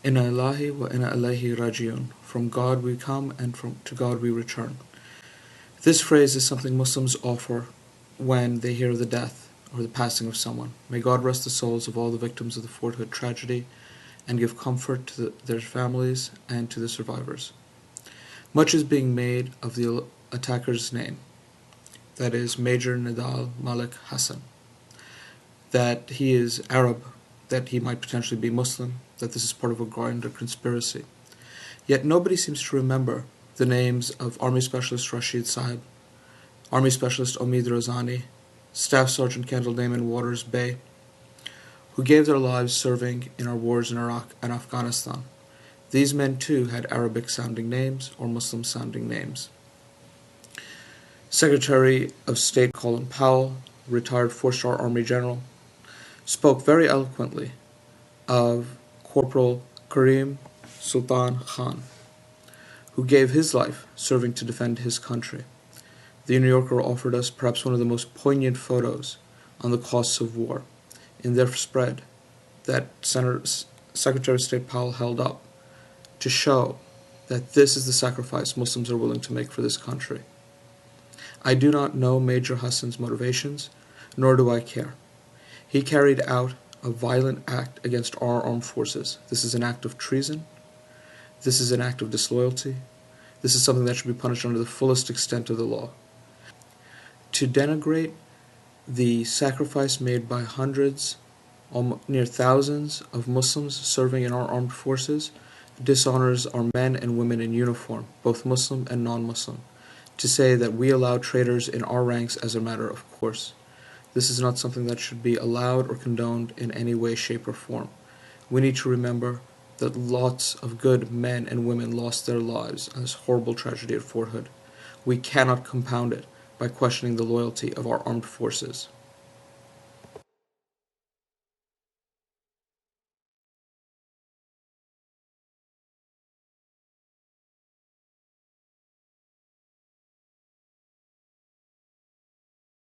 Inna Allahi wa inna ilayhi rajiun. From God we come and to God we return. This phrase is something Muslims offer when they hear of the death or the passing of someone. May God rest the souls of all the victims of the Fort Hood tragedy and give comfort to their families and to the survivors. Much is being made of the attacker's name, that is Major Nidal Malik Hasan, that he is Arab, that he might potentially be Muslim, that this is part of a grander conspiracy. Yet nobody seems to remember the names of Army Specialist Rashid Sahib, Army Specialist Omid Razani, Staff Sergeant Kendall Damon Waters Bey, who gave their lives serving in our wars in Iraq and Afghanistan. These men too had Arabic-sounding names or Muslim-sounding names. Secretary of State Colin Powell, retired four-star Army General, spoke very eloquently of Corporal Karim Sultan Khan, who gave his life serving to defend his country. The New Yorker offered us perhaps one of the most poignant photos on the costs of war in their spread that Secretary of State Powell held up to show that this is the sacrifice Muslims are willing to make for this country. I do not know Major Hassan's motivations, nor do I care. He carried out a violent act against our armed forces. This is an act of treason. This is an act of disloyalty. This is something that should be punished under the fullest extent of the law. To denigrate the sacrifice made by hundreds, near thousands of Muslims serving in our armed forces dishonors our men and women in uniform, both Muslim and non-Muslim, to say that we allow traitors in our ranks as a matter of course. This is not something that should be allowed or condoned in any way, shape, or form. We need to remember that lots of good men and women lost their lives in this horrible tragedy at Fort Hood. We cannot compound it by questioning the loyalty of our armed forces.